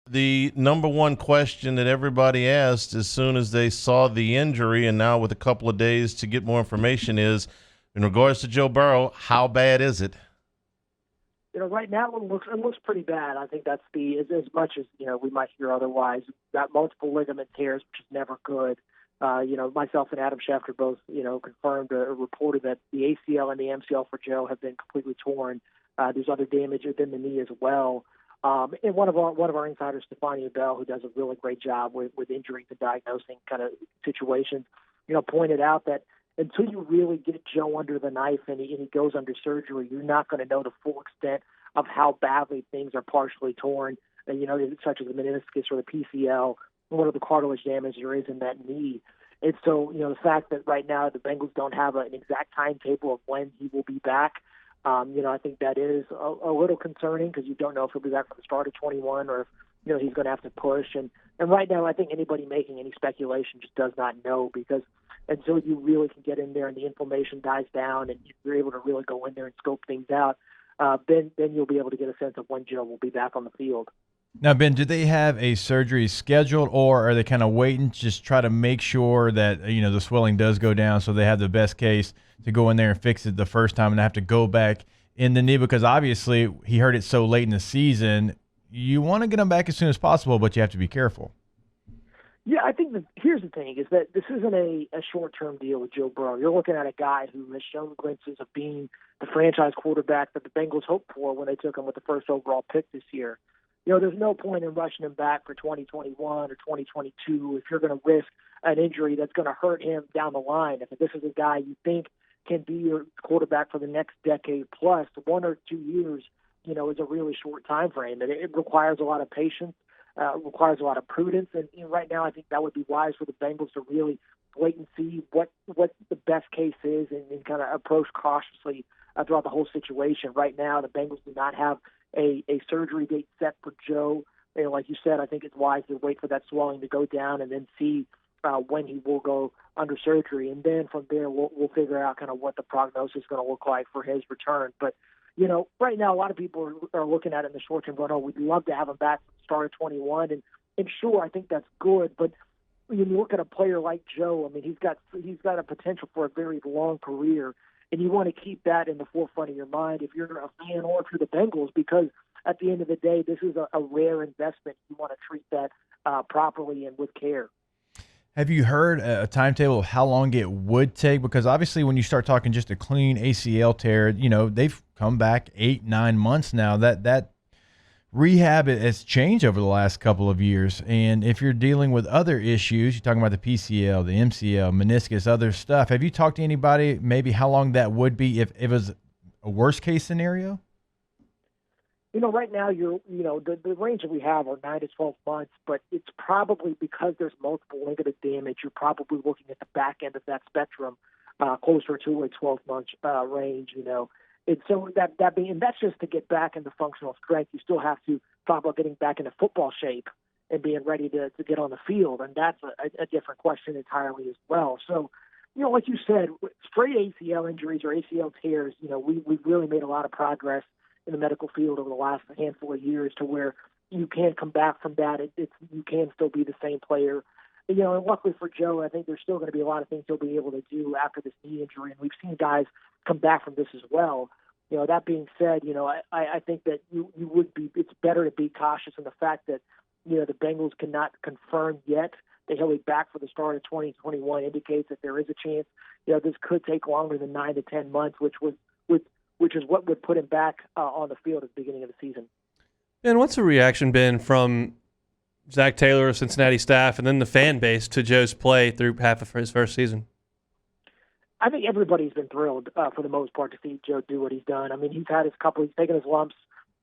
The number one question that everybody asked as soon as they saw the injury, and now with a couple of days to get more information, is in regards to Joe Burrow, how bad is it? Right now it looks pretty bad. I think that's as much as we might hear otherwise. Got multiple ligament tears, which is never good. Myself and Adam Schefter both confirmed or reported that the ACL and the MCL for Joe have been completely torn. There's other damage within the knee as well. And one of our insiders, Stefania Bell, who does a really great job with injuries and diagnosing kind of situations, pointed out that until you really get Joe under the knife and he goes under surgery, you're not going to know the full extent of how badly things are partially torn, such as the meniscus or the PCL, or what are the cartilage damage there is in that knee. And so, the fact that right now the Bengals don't have an exact timetable of when he will be back, I think that is a little concerning because you don't know if he'll be back for the start of 21 or if, he's going to have to push. And right now I think anybody making any speculation just does not know because until you really can get in there and the inflammation dies down and you're able to really go in there and scope things out, then you'll be able to get a sense of when Joe will be back on the field. Now, Ben, do they have a surgery scheduled, or are they kind of waiting to just try to make sure that the swelling does go down, so they have the best case to go in there and fix it the first time and have to go back in the knee? Because obviously he hurt it so late in the season. You want to get him back as soon as possible, but you have to be careful. Yeah, I think here's the thing, is that this isn't a short-term deal with Joe Burrow. You're looking at a guy who has shown glimpses of being the franchise quarterback that the Bengals hoped for when they took him with the first overall pick this year. There's no point in rushing him back for 2021 or 2022 if you're going to risk an injury that's going to hurt him down the line. If this is a guy you think can be your quarterback for the next decade plus, 1 or 2 years, is a really short time frame. And it requires a lot of patience, requires a lot of prudence. And right now I think that would be wise for the Bengals to really wait and see what the best case is and kind of approach cautiously throughout the whole situation. Right now the Bengals do not have a surgery date set for Joe. Like you said, I think it's wise to wait for that swelling to go down and then see when he will go under surgery. And then from there, we'll figure out kind of what the prognosis is going to look like for his return. But, right now, a lot of people are looking at it in the short term going, oh, we'd love to have him back at the start of 21. And sure, I think that's good. But when you look at a player like Joe, I mean, he's got a potential for a very long career. And you want to keep that in the forefront of your mind if you're a fan or if you're the Bengals, because at the end of the day, this is a rare investment. You want to treat that properly and with care. Have you heard a timetable of how long it would take? Because obviously when you start talking just a clean ACL tear, they've come back 8-9 months now. That rehab has changed over the last couple of years. And if you're dealing with other issues, you're talking about the PCL, the MCL, meniscus, other stuff. Have you talked to anybody maybe how long that would be if it was a worst case scenario? Right now the range that we have are 9 to 12 months, but it's probably because there's multiple ligament damage. You're probably looking at the back end of that spectrum, closer to a 12-month range. And so that's just to get back into functional strength. You still have to talk about getting back into football shape and being ready to get on the field, and that's a different question entirely as well. So, like you said, straight ACL injuries or ACL tears, we've really made a lot of progress in the medical field over the last handful of years to where you can come back from that. You can still be the same player. And luckily for Joe, I think there's still going to be a lot of things he'll be able to do after this knee injury, and we've seen guys come back from this as well. That being said, I think that it's better to be cautious in the fact that, the Bengals cannot confirm yet that he'll be back for the start of 2021 indicates that there is a chance, this could take longer than 9 to 10 months, which is what would put him back on the field at the beginning of the season. And what's the reaction been from Zach Taylor, Cincinnati staff, and then the fan base to Joe's play through half of his first season? I think everybody's been thrilled for the most part to see Joe do what he's done. I mean, he's taken his lumps,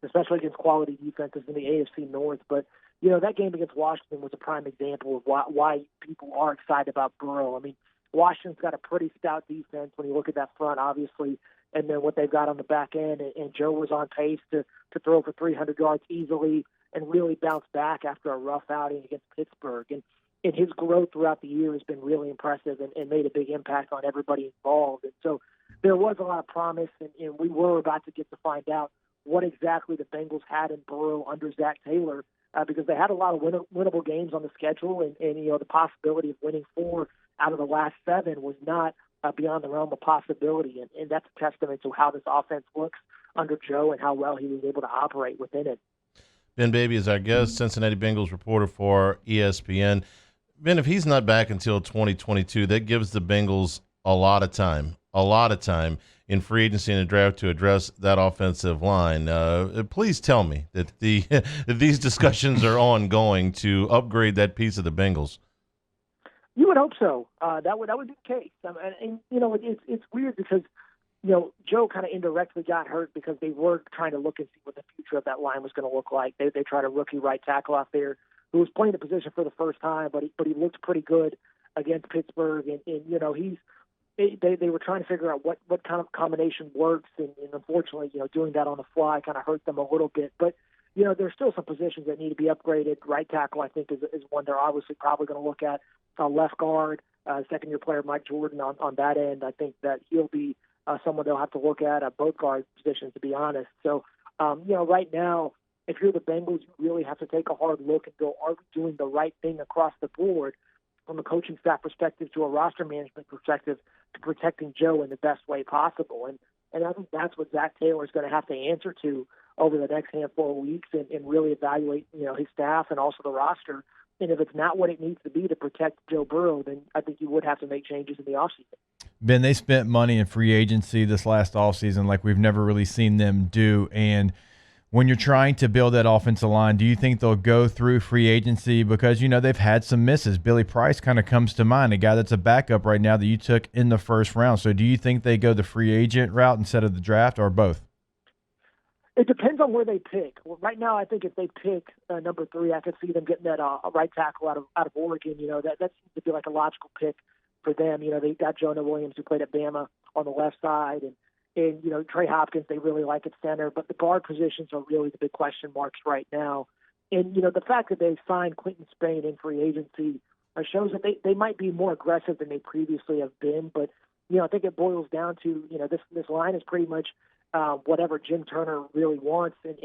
especially against quality defenses in the AFC North. But, that game against Washington was a prime example of why people are excited about Burrow. I mean, Washington's got a pretty stout defense when you look at that front, obviously, and then what they've got on the back end. And Joe was on pace to throw for 300 yards easily and really bounce back after a rough outing against Pittsburgh. And his growth throughout the year has been really impressive and made a big impact on everybody involved. And so there was a lot of promise, and we were about to get to find out what exactly the Bengals had in Burrow under Zach Taylor, because they had a lot of winnable games on the schedule, and the possibility of winning 4 out of the last 7 was not beyond the realm of possibility, and that's a testament to how this offense looks under Joe and how well he was able to operate within it. Ben Baby is our guest, Cincinnati Bengals reporter for ESPN. Ben, if he's not back until 2022, that gives the Bengals a lot of time in free agency and the draft to address that offensive line. Please tell me that that these discussions are ongoing to upgrade that piece of the Bengals. You would hope so. That would be the case. And it's weird because Joe kind of indirectly got hurt because they were trying to look and see what the future of that line was going to look like. They tried a rookie right tackle out there who was playing the position for the first time, but he looked pretty good against Pittsburgh. And they were trying to figure out what kind of combination works. And unfortunately, doing that on the fly kind of hurt them a little bit. But there's still some positions that need to be upgraded. Right tackle, I think, is one they're obviously probably going to look at. Left guard, second-year player Mike Jordan on that end. I think that he'll be someone they'll have to look at both guard positions, to be honest. So, right now, if you're the Bengals, you really have to take a hard look and go, are we doing the right thing across the board from a coaching staff perspective to a roster management perspective to protecting Joe in the best way possible? And I think that's what Zach Taylor is going to have to answer to over the next handful of weeks and really evaluate, his staff and also the roster. And if it's not what it needs to be to protect Joe Burrow, then I think you would have to make changes in the offseason. Ben, they spent money in free agency this last offseason like we've never really seen them do. And when you're trying to build that offensive line, do you think they'll go through free agency? Because, they've had some misses. Billy Price kind of comes to mind, a guy that's a backup right now that you took in the first round. So do you think they go the free agent route instead of the draft, or both? It depends on where they pick. Well, right now, I think if they pick number 3, I could see them getting that a right tackle out of Oregon. That seems to be like a logical pick for them. They got Jonah Williams, who played at Bama, on the left side, and Trey Hopkins they really like at center. But the guard positions are really the big question marks right now. And the fact that they signed Quentin Spain in free agency shows that they might be more aggressive than they previously have been. But I think it boils down to this line is pretty much whatever Jim Turner really wants, and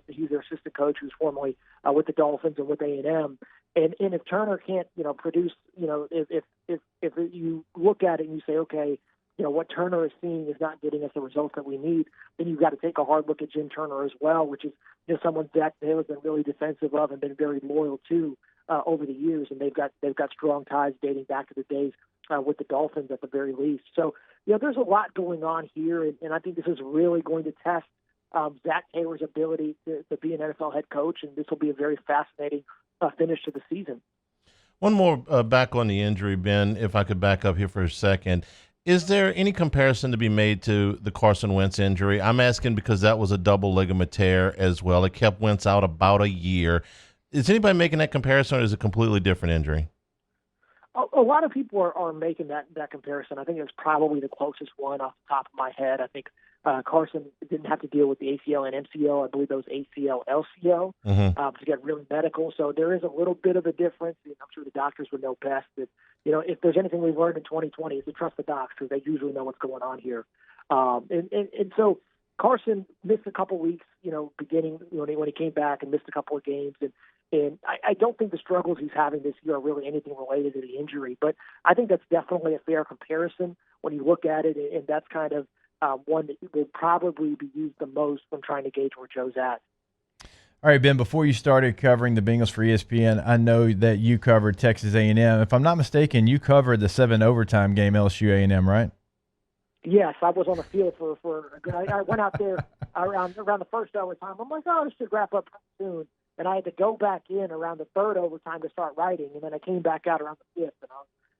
he's their assistant coach who's formerly with the Dolphins and with A&M. And if Turner can't, produce, if you look at it and you say, okay, what Turner is seeing is not getting us the results that we need, then you've got to take a hard look at Jim Turner as well, which is someone Zach Taylor's been really defensive of and been very loyal to over the years, and they've got strong ties dating back to the days with the Dolphins at the very least. So, there's a lot going on here, and I think this is really going to test Zach Taylor's ability to be an NFL head coach, and this will be a very fascinating finish to the season. One more back on the injury, Ben, if I could back up here for a second. Is there any comparison to be made to the Carson Wentz injury? I'm asking because that was a double ligament tear as well. It kept Wentz out about a year. Is anybody making that comparison, or is it a completely different injury? A lot of people are making that comparison. I think it's probably the closest one off the top of my head. I think Carson didn't have to deal with the ACL and MCL. I believe that was ACL, LCL, to get really medical. So there is a little bit of a difference. I'm sure the doctors would know best that, if there's anything we've learned in 2020 is to trust the docs because they usually know what's going on here. And so Carson missed a couple weeks, beginning when he came back and missed a couple of games. And I don't think the struggles he's having this year are really anything related to the injury. But I think that's definitely a fair comparison when you look at it. And that's kind of one that will probably be used the most when trying to gauge where Joe's at. All right, Ben, before you started covering the Bengals for ESPN, I know that you covered Texas A&M. If I'm not mistaken, you covered the 7 overtime game, LSU A&M, right? Yes, I was on the field for I went out there around the first overtime. I'm like, this should wrap up soon. And I had to go back in around the third overtime to start writing, and then I came back out around the fifth. And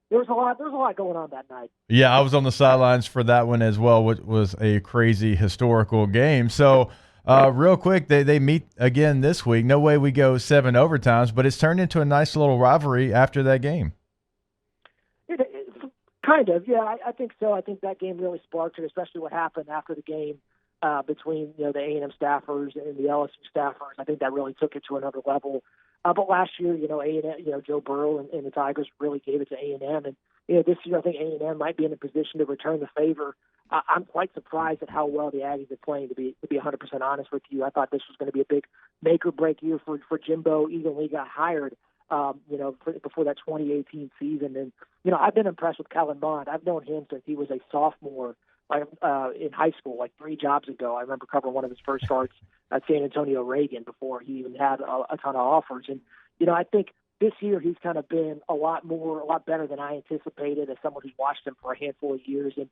there was a lot going on that night. Yeah, I was on the sidelines for that one as well, which was a crazy historical game. So, real quick, they meet again this week. No way we go 7 overtimes, but it's turned into a nice little rivalry after that game. It kind of, yeah, I think so. I think that game really sparked it, especially what happened after the game. Between the A&M staffers and the LSU staffers, I think that really took it to another level. But last year, A&M, Joe Burrow and the Tigers really gave it to A&M, and this year I think A&M might be in a position to return the favor I'm quite surprised at how well the Aggies are playing. To be 100% honest with you, I thought this was going to be a big make or break year for Jimbo. Even when he got hired, before that 2018 season, and I've been impressed with Kellen Mond. I've known him since he was a sophomore, in high school, like 3 jobs ago. I remember covering one of his first starts at San Antonio Reagan before he even had a ton of offers. And I think this year he's kind of been a lot better than I anticipated as someone who's watched him for a handful of years. And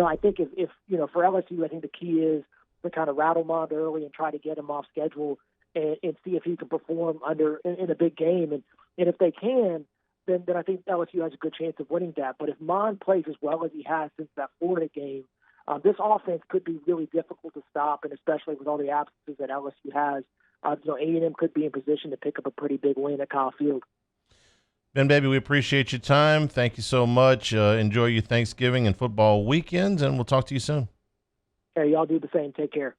I think if for LSU, I think the key is to kind of rattle Mond early and try to get him off schedule and see if he can perform in a big game. And if they can, then I think LSU has a good chance of winning that. But if Mond plays as well as he has since that Florida game, this offense could be really difficult to stop, and especially with all the absences that LSU has, A&M could be in position to pick up a pretty big win at Kyle Field. Ben, baby, we appreciate your time. Thank you so much. Enjoy your Thanksgiving and football weekends, and we'll talk to you soon. Hey, y'all do the same. Take care.